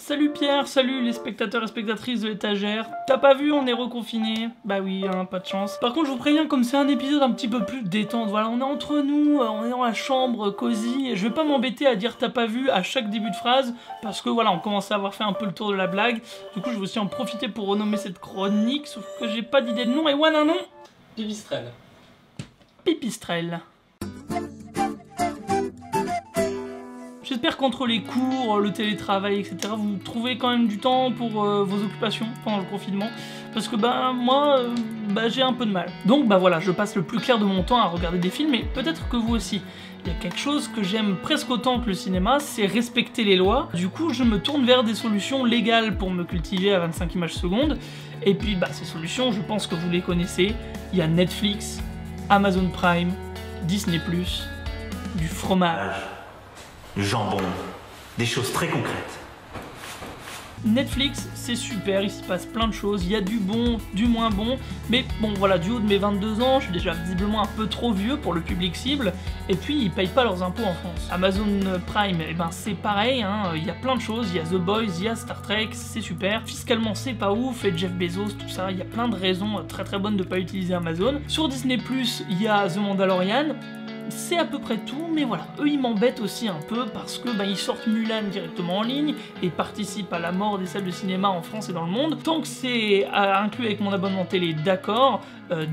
Salut Pierre, salut les spectateurs et spectatrices de l'étagère. T'as pas vu, on est reconfiné. Bah oui, hein, pas de chance. Par contre, je vous préviens, comme c'est un épisode un petit peu plus détente, voilà, on est entre nous, on est dans la chambre, cosy, et je vais pas m'embêter à dire t'as pas vu à chaque début de phrase, parce que voilà, on commence à avoir fait un peu le tour de la blague. Du coup, je vais aussi en profiter pour renommer cette chronique, sauf que j'ai pas d'idée de nom, et voilà un nom. Pipistrelle. Pipistrelle. J'espère qu'entre les cours, le télétravail, etc., vous trouvez quand même du temps pour vos occupations pendant le confinement. Parce que moi, j'ai un peu de mal. Donc voilà, je passe le plus clair de mon temps à regarder des films, et peut-être que vous aussi. Il y a quelque chose que j'aime presque autant que le cinéma, c'est respecter les lois. Du coup, je me tourne vers des solutions légales pour me cultiver à 25 images secondes. Et puis ces solutions, je pense que vous les connaissez. Il y a Netflix, Amazon Prime, Disney+, du fromage. Du jambon, des choses très concrètes. Netflix, c'est super, il s'y passe plein de choses, il y a du bon, du moins bon, mais bon voilà, du haut de mes 22 ans, je suis déjà visiblement un peu trop vieux pour le public cible, et puis ils payent pas leurs impôts en France. Amazon Prime, c'est pareil, hein, il y a plein de choses, il y a The Boys, il y a Star Trek, c'est super, fiscalement c'est pas ouf, et Jeff Bezos, tout ça, il y a plein de raisons très bonnes de pas utiliser Amazon. Sur Disney+, il y a The Mandalorian, c'est à peu près tout, mais voilà, eux ils m'embêtent aussi un peu parce que ils sortent Mulan directement en ligne et participent à la mort des salles de cinéma en France et dans le monde. Tant que c'est inclus avec mon abonnement télé, d'accord,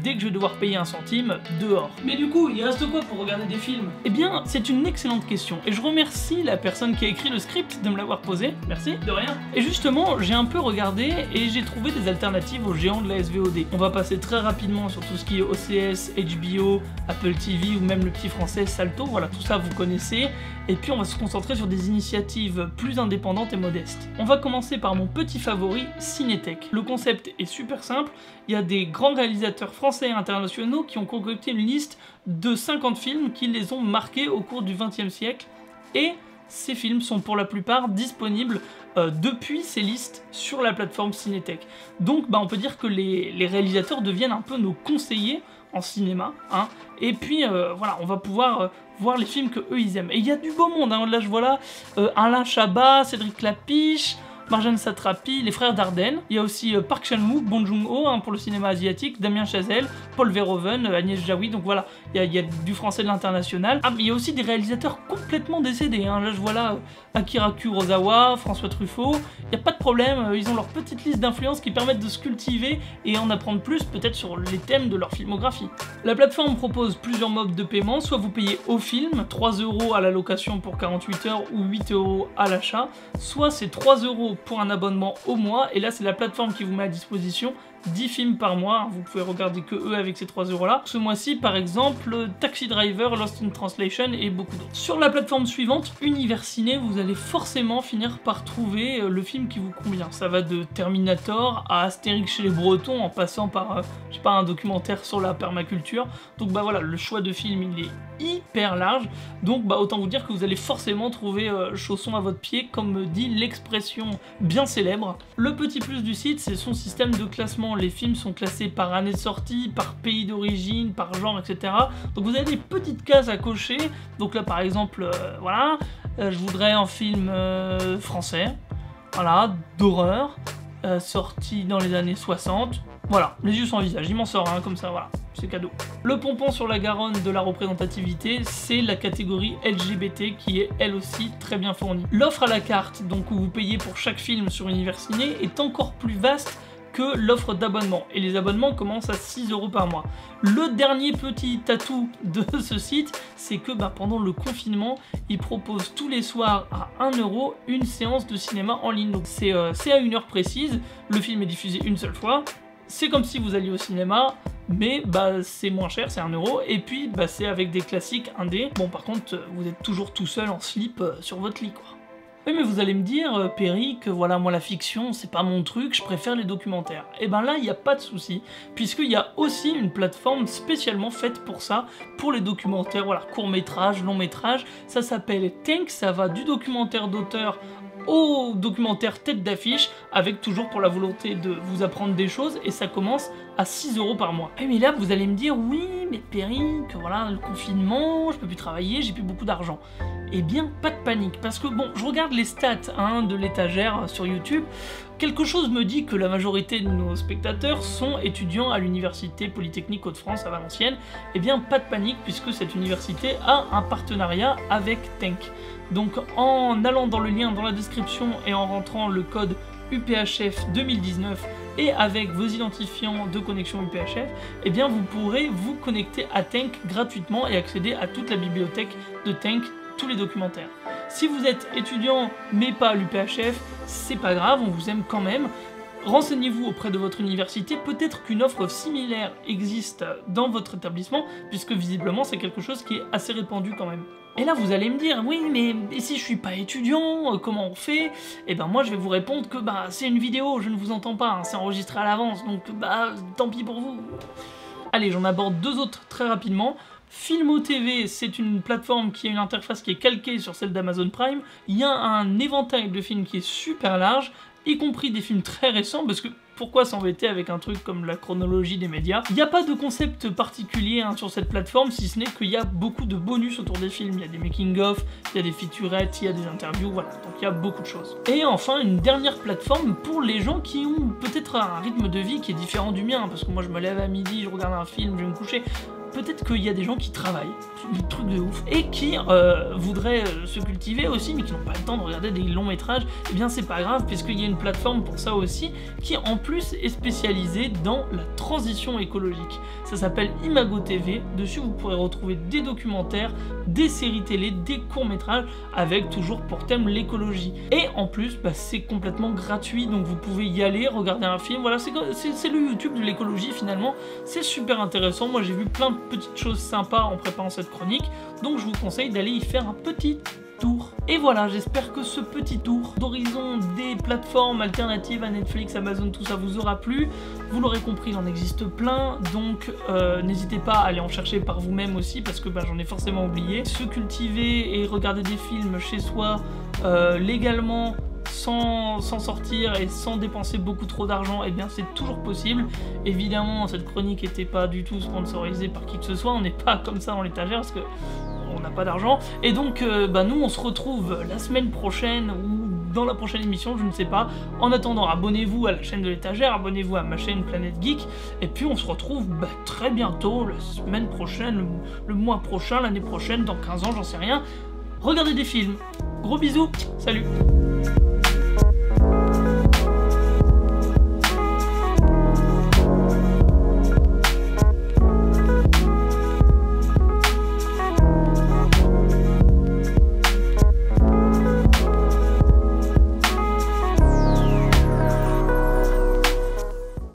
dès que je vais devoir payer 1 centime, dehors. Mais du coup, il reste quoi pour regarder des films? Eh bien, c'est une excellente question, et je remercie la personne qui a écrit le script de me l'avoir posé, merci, de rien. Et justement, j'ai un peu regardé et j'ai trouvé des alternatives aux géants de la SVOD. On va passer très rapidement sur tout ce qui est OCS, HBO, Apple TV ou même le petit français Salto, voilà, tout ça vous connaissez, et puis on va se concentrer sur des initiatives plus indépendantes et modestes. On va commencer par mon petit favori, Cinétech. Le concept est super simple, il y a des grands réalisateurs français et internationaux qui ont concocté une liste de 50 films qui les ont marqués au cours du XXe siècle, et ces films sont pour la plupart disponibles depuis ces listes sur la plateforme Cinétech. Donc on peut dire que les réalisateurs deviennent un peu nos conseillers en cinéma, hein, et puis voilà, on va pouvoir voir les films que eux ils aiment. Et il y a du beau monde, hein. Là je vois là Alain Chabat, Cédric Lapiche, Marjane Satrapi, les frères Dardenne. Il y a aussi Park Chan-wook, Bong Joon-ho pour le cinéma asiatique, Damien Chazelle, Paul Verhoeven, Agnès Jaoui, donc voilà, il y a du français de l'international. Ah, mais il y a aussi des réalisateurs complètement décédés, hein. Là je vois là Akira Kurosawa, François Truffaut, il n'y a pas de problème, ils ont leur petite liste d'influences qui permettent de se cultiver et en apprendre plus peut-être sur les thèmes de leur filmographie. La plateforme propose plusieurs modes de paiement, soit vous payez au film, 3 € à la location pour 48 heures ou 8 € à l'achat, soit c'est 3 € pour un abonnement au mois, et là c'est la plateforme qui vous met à disposition 10 films par mois, vous pouvez regarder que eux avec ces 3 € là. Ce mois-ci par exemple, Taxi Driver, Lost in Translation et beaucoup d'autres. Sur la plateforme suivante, Univers Ciné, vous allez forcément finir par trouver le film qui vous convient. Ça va de Terminator à Astérix chez les Bretons en passant par, je sais pas, un documentaire sur la permaculture. Donc voilà, le choix de film il est hyper large, donc autant vous dire que vous allez forcément trouver chausson à votre pied, comme dit l'expression bien célèbre. Le petit plus du site, c'est son système de classement. Les films sont classés par année de sortie, par pays d'origine, par genre, etc. Donc vous avez des petites cases à cocher. Donc là par exemple, voilà, je voudrais un film français, voilà, d'horreur, sorti dans les années 60. Voilà, les yeux sans visage, il m'en sort un comme ça, voilà, c'est cadeau. Le pompon sur la Garonne de la représentativité, c'est la catégorie LGBT qui est elle aussi très bien fournie. L'offre à la carte, donc où vous payez pour chaque film sur Univers Ciné, est encore plus vaste que l'offre d'abonnement, et les abonnements commencent à 6 € par mois. Le dernier petit atout de ce site, c'est que pendant le confinement, ils proposent tous les soirs à 1 € une séance de cinéma en ligne. Donc c'est à 1 heure précise, le film est diffusé une seule fois, c'est comme si vous alliez au cinéma, mais c'est moins cher, c'est 1 €, et puis c'est avec des classiques indés. Bon par contre, vous êtes toujours tout seul en slip sur votre lit, quoi. Oui, mais vous allez me dire, Perry, que voilà, moi la fiction, c'est pas mon truc, je préfère les documentaires. Et là, il n'y a pas de souci, puisqu'il y a aussi une plateforme spécialement faite pour ça, pour les documentaires, voilà, court-métrage, long-métrage. Ça s'appelle Tank, ça va du documentaire d'auteur au documentaire tête d'affiche, avec toujours pour la volonté de vous apprendre des choses, et ça commence à 6 € par mois. Et mais là, vous allez me dire, oui, mais Perry, que voilà, le confinement, je peux plus travailler, j'ai plus beaucoup d'argent. Eh bien, pas de panique, parce que bon, je regarde les stats hein, de l'étagère sur YouTube, quelque chose me dit que la majorité de nos spectateurs sont étudiants à l'Université Polytechnique Hauts-de-France à Valenciennes. Eh bien, pas de panique, puisque cette université a un partenariat avec Tenk. Donc, en allant dans le lien dans la description et en rentrant le code UPHF 2019 et avec vos identifiants de connexion UPHF, eh bien, vous pourrez vous connecter à Tenk gratuitement et accéder à toute la bibliothèque de Tenk, tous les documentaires. Si vous êtes étudiant mais pas à l'UPHF, c'est pas grave, on vous aime quand même. Renseignez-vous auprès de votre université, peut-être qu'une offre similaire existe dans votre établissement, puisque visiblement c'est quelque chose qui est assez répandu quand même. Et là vous allez me dire, oui mais si je suis pas étudiant, comment on fait? Et ben moi je vais vous répondre que bah c'est une vidéo, je ne vous entends pas, hein, c'est enregistré à l'avance, donc bah tant pis pour vous. Allez, j'en aborde deux autres très rapidement. Filmo TV, c'est une plateforme qui a une interface qui est calquée sur celle d'Amazon Prime. Il y a un éventail de films qui est super large, y compris des films très récents, parce que pourquoi s'embêter avec un truc comme la chronologie des médias? Il n'y a pas de concept particulier hein, sur cette plateforme, si ce n'est qu'il y a beaucoup de bonus autour des films. Il y a des making-of, il y a des featurettes, il y a des interviews, voilà, donc il y a beaucoup de choses. Et enfin, une dernière plateforme pour les gens qui ont peut-être un rythme de vie qui est différent du mien, parce que moi je me lève à midi, je regarde un film, je vais me coucher. Peut-être qu'il y a des gens qui travaillent, des trucs de ouf, et qui voudraient se cultiver aussi, mais qui n'ont pas le temps de regarder des longs métrages. Eh bien c'est pas grave, puisqu'il y a une plateforme pour ça aussi, qui en plus est spécialisée dans la transition écologique. Ça s'appelle Imago TV, dessus vous pourrez retrouver des documentaires, des séries télé, des courts-métrages, avec toujours pour thème l'écologie. Et en plus, bah, c'est complètement gratuit, donc vous pouvez y aller, regarder un film, voilà, c'est le YouTube de l'écologie finalement, c'est super intéressant. Moi j'ai vu plein de petites choses sympas en préparant cette chronique, donc je vous conseille d'aller y faire un petit tour. Et voilà, j'espère que ce petit tour d'horizon des plateformes alternatives à Netflix, Amazon, tout ça vous aura plu. Vous l'aurez compris, il en existe plein, donc n'hésitez pas à aller en chercher par vous-même aussi, parce que bah, j'en ai forcément oublié. Se cultiver et regarder des films chez soi légalement, sans sortir et sans dépenser beaucoup trop d'argent, et eh bien c'est toujours possible. Évidemment, cette chronique n'était pas du tout sponsorisée par qui que ce soit, on n'est pas comme ça dans l'étagère parce que on n'a pas d'argent. Et donc bah, nous on se retrouve la semaine prochaine ou dans la prochaine émission, je ne sais pas. En attendant, abonnez-vous à la chaîne de l'étagère, abonnez-vous à ma chaîne Planète Geek, et puis on se retrouve bah, très bientôt, la semaine prochaine, le mois prochain, l'année prochaine, dans 15 ans, j'en sais rien. Regardez des films. Gros bisous, salut.